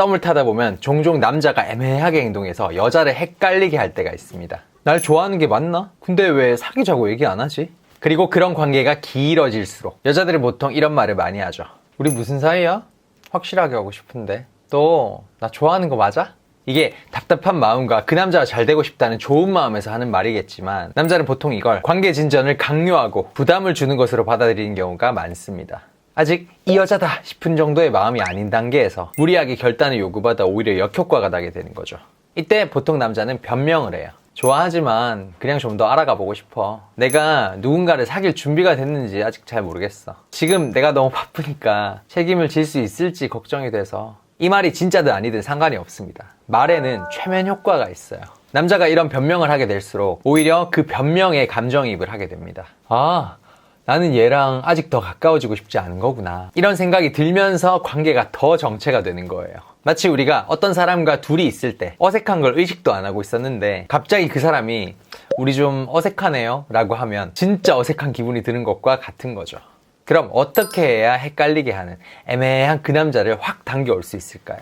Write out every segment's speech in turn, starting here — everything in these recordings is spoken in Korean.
썸을 타다 보면 종종 남자가 애매하게 행동해서 여자를 헷갈리게 할 때가 있습니다. 날 좋아하는 게 맞나? 근데 왜 사귀자고 얘기 안 하지? 그리고 그런 관계가 길어질수록 여자들은 보통 이런 말을 많이 하죠. 우리 무슨 사이야? 확실하게 하고 싶은데. 너 나 좋아하는 거 맞아? 이게 답답한 마음과 그 남자가 잘 되고 싶다는 좋은 마음에서 하는 말이겠지만 남자는 보통 이걸 관계 진전을 강요하고 부담을 주는 것으로 받아들이는 경우가 많습니다. 아직 이 여자다 싶은 정도의 마음이 아닌 단계에서 무리하게 결단을 요구받아 오히려 역효과가 나게 되는 거죠. 이때 보통 남자는 변명을 해요. 좋아하지만 그냥 좀 더 알아가 보고 싶어. 내가 누군가를 사귈 준비가 됐는지 아직 잘 모르겠어. 지금 내가 너무 바쁘니까 책임을 질 수 있을지 걱정이 돼서. 이 말이 진짜든 아니든 상관이 없습니다. 말에는 최면 효과가 있어요. 남자가 이런 변명을 하게 될수록 오히려 그 변명에 감정이입을 하게 됩니다. 아, 나는 얘랑 아직 더 가까워지고 싶지 않은 거구나. 이런 생각이 들면서 관계가 더 정체가 되는 거예요. 마치 우리가 어떤 사람과 둘이 있을 때 어색한 걸 의식도 안 하고 있었는데 갑자기 그 사람이 우리 좀 어색하네요 라고 하면 진짜 어색한 기분이 드는 것과 같은 거죠. 그럼 어떻게 해야 헷갈리게 하는 애매한 그 남자를 확 당겨올 수 있을까요?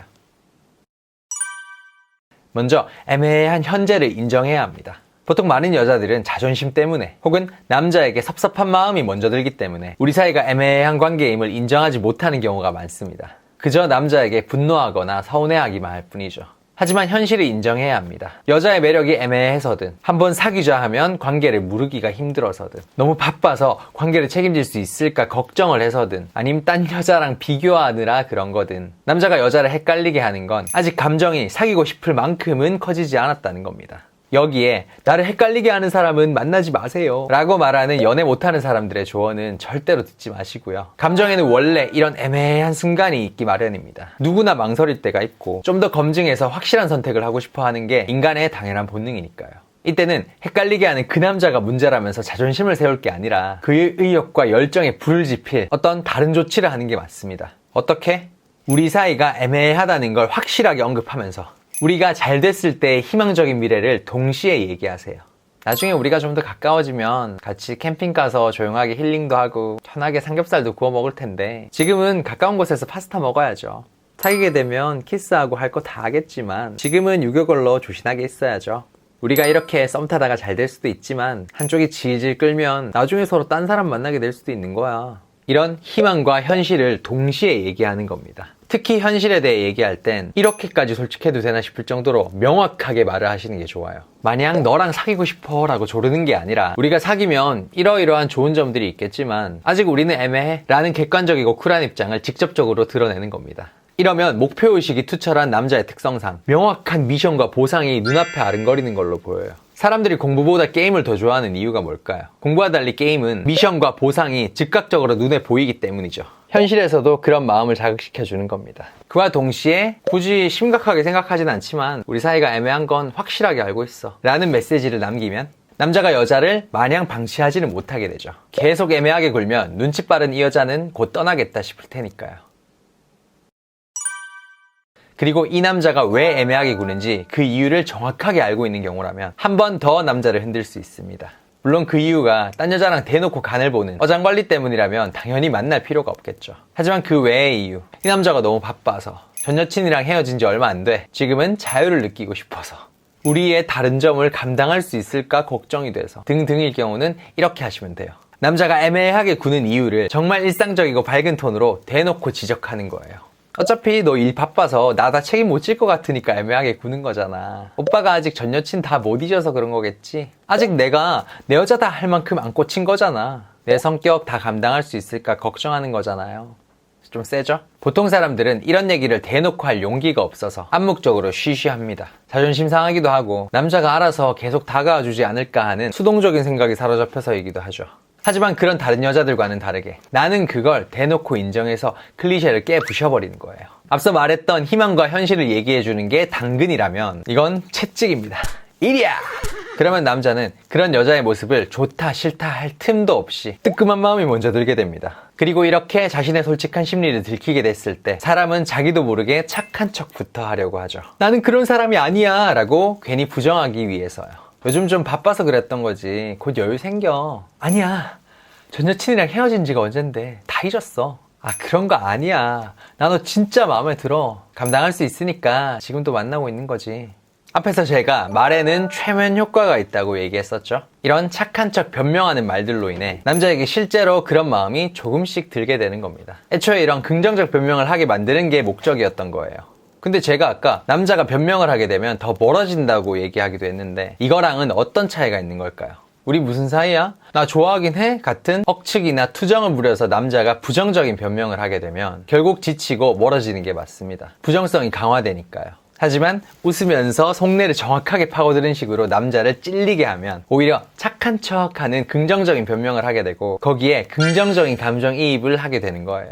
먼저 애매한 현재를 인정해야 합니다. 보통 많은 여자들은 자존심 때문에 혹은 남자에게 섭섭한 마음이 먼저 들기 때문에 우리 사이가 애매한 관계임을 인정하지 못하는 경우가 많습니다. 그저 남자에게 분노하거나 서운해하기만 할 뿐이죠. 하지만 현실을 인정해야 합니다. 여자의 매력이 애매해서든 한번 사귀자 하면 관계를 무르기가 힘들어서든 너무 바빠서 관계를 책임질 수 있을까 걱정을 해서든 아니면 딴 여자랑 비교하느라 그런 거든 남자가 여자를 헷갈리게 하는 건 아직 감정이 사귀고 싶을 만큼은 커지지 않았다는 겁니다. 여기에 나를 헷갈리게 하는 사람은 만나지 마세요 라고 말하는 연애 못하는 사람들의 조언은 절대로 듣지 마시고요. 감정에는 원래 이런 애매한 순간이 있기 마련입니다. 누구나 망설일 때가 있고 좀 더 검증해서 확실한 선택을 하고 싶어 하는 게 인간의 당연한 본능이니까요. 이때는 헷갈리게 하는 그 남자가 문제라면서 자존심을 세울 게 아니라 그의 의욕과 열정에 불을 지필 어떤 다른 조치를 하는 게 맞습니다. 어떻게? 우리 사이가 애매하다는 걸 확실하게 언급하면서 우리가 잘 됐을 때의 희망적인 미래를 동시에 얘기하세요. 나중에 우리가 좀 더 가까워지면 같이 캠핑 가서 조용하게 힐링도 하고 편하게 삼겹살도 구워 먹을 텐데 지금은 가까운 곳에서 파스타 먹어야죠. 사귀게 되면 키스하고 할 거 다 하겠지만 지금은 유교걸로 조신하게 있어야죠. 우리가 이렇게 썸 타다가 잘 될 수도 있지만 한쪽이 질질 끌면 나중에 서로 딴 사람 만나게 될 수도 있는 거야. 이런 희망과 현실을 동시에 얘기하는 겁니다. 특히 현실에 대해 얘기할 땐 이렇게까지 솔직해도 되나 싶을 정도로 명확하게 말을 하시는 게 좋아요. 마냥 너랑 사귀고 싶어 라고 조르는 게 아니라 우리가 사귀면 이러이러한 좋은 점들이 있겠지만 아직 우리는 애매해 라는 객관적이고 쿨한 입장을 직접적으로 드러내는 겁니다. 이러면 목표의식이 투철한 남자의 특성상 명확한 미션과 보상이 눈앞에 아른거리는 걸로 보여요. 사람들이 공부보다 게임을 더 좋아하는 이유가 뭘까요? 공부와 달리 게임은 미션과 보상이 즉각적으로 눈에 보이기 때문이죠. 현실에서도 그런 마음을 자극시켜주는 겁니다. 그와 동시에 굳이 심각하게 생각하진 않지만 우리 사이가 애매한 건 확실하게 알고 있어 라는 메시지를 남기면 남자가 여자를 마냥 방치하지는 못하게 되죠. 계속 애매하게 굴면 눈치 빠른 이 여자는 곧 떠나겠다 싶을 테니까요. 그리고 이 남자가 왜 애매하게 구는지 그 이유를 정확하게 알고 있는 경우라면 한 번 더 남자를 흔들 수 있습니다. 물론 그 이유가 딴 여자랑 대놓고 간을 보는 어장관리 때문이라면 당연히 만날 필요가 없겠죠. 하지만 그 외의 이유, 이 남자가 너무 바빠서 전 여친이랑 헤어진 지 얼마 안 돼 지금은 자유를 느끼고 싶어서 우리의 다른 점을 감당할 수 있을까 걱정이 돼서 등등일 경우는 이렇게 하시면 돼요. 남자가 애매하게 구는 이유를 정말 일상적이고 밝은 톤으로 대놓고 지적하는 거예요. 어차피 너 일 바빠서 나 다 책임 못 질 것 같으니까 애매하게 구는 거잖아. 오빠가 아직 전 여친 다 못 잊어서 그런 거겠지? 아직 내가 내 여자다 할 만큼 안 꽂힌 거잖아. 내 성격 다 감당할 수 있을까 걱정하는 거잖아요. 좀 세죠? 보통 사람들은 이런 얘기를 대놓고 할 용기가 없어서 암묵적으로 쉬쉬합니다. 자존심 상하기도 하고 남자가 알아서 계속 다가와 주지 않을까 하는 수동적인 생각이 사로잡혀서이기도 하죠. 하지만 그런 다른 여자들과는 다르게 나는 그걸 대놓고 인정해서 클리셰를 깨 부셔버리는 거예요. 앞서 말했던 희망과 현실을 얘기해주는 게 당근이라면 이건 채찍입니다. 이리야! 그러면 남자는 그런 여자의 모습을 좋다 싫다 할 틈도 없이 뜨끔한 마음이 먼저 들게 됩니다. 그리고 이렇게 자신의 솔직한 심리를 들키게 됐을 때 사람은 자기도 모르게 착한 척부터 하려고 하죠. 나는 그런 사람이 아니야 라고 괜히 부정하기 위해서요. 요즘 좀 바빠서 그랬던 거지 곧 여유 생겨. 아니야 전 여친이랑 헤어진 지가 언젠데 다 잊었어. 아, 그런 거 아니야. 나 너 진짜 마음에 들어. 감당할 수 있으니까 지금도 만나고 있는 거지. 앞에서 제가 말에는 최면 효과가 있다고 얘기했었죠. 이런 착한 척 변명하는 말들로 인해 남자에게 실제로 그런 마음이 조금씩 들게 되는 겁니다. 애초에 이런 긍정적 변명을 하게 만드는 게 목적이었던 거예요. 근데 제가 아까 남자가 변명을 하게 되면 더 멀어진다고 얘기하기도 했는데 이거랑은 어떤 차이가 있는 걸까요? 우리 무슨 사이야? 나 좋아하긴 해? 같은 억측이나 투정을 부려서 남자가 부정적인 변명을 하게 되면 결국 지치고 멀어지는 게 맞습니다. 부정성이 강화되니까요. 하지만 웃으면서 속내를 정확하게 파고드는 식으로 남자를 찔리게 하면 오히려 착한 척하는 긍정적인 변명을 하게 되고 거기에 긍정적인 감정이입을 하게 되는 거예요.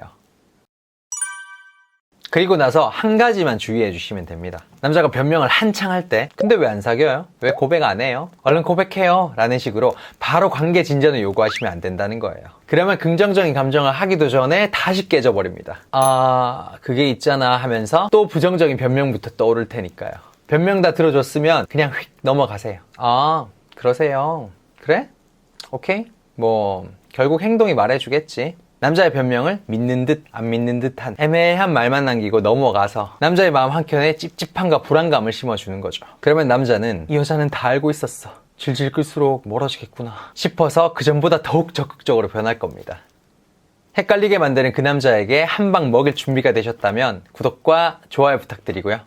그리고 나서 한 가지만 주의해 주시면 됩니다. 남자가 변명을 한창 할 때 근데 왜 안 사귀어요? 왜 고백 안 해요? 얼른 고백해요 라는 식으로 바로 관계 진전을 요구하시면 안 된다는 거예요. 그러면 긍정적인 감정을 하기도 전에 다시 깨져버립니다. 아, 그게 있잖아 하면서 또 부정적인 변명부터 떠오를 테니까요. 변명 다 들어줬으면 그냥 휙 넘어가세요. 아, 그러세요. 그래? 오케이? 뭐 결국 행동이 말해주겠지. 남자의 변명을 믿는 듯 안 믿는 듯한 애매한 말만 남기고 넘어가서 남자의 마음 한켠에 찝찝함과 불안감을 심어주는 거죠. 그러면 남자는 이 여자는 다 알고 있었어. 질질 끌수록 멀어지겠구나 싶어서 그전보다 더욱 적극적으로 변할 겁니다. 헷갈리게 만드는 그 남자에게 한 방 먹일 준비가 되셨다면 구독과 좋아요 부탁드리고요.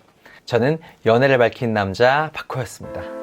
저는 연애를 밝힌 남자 박호였습니다.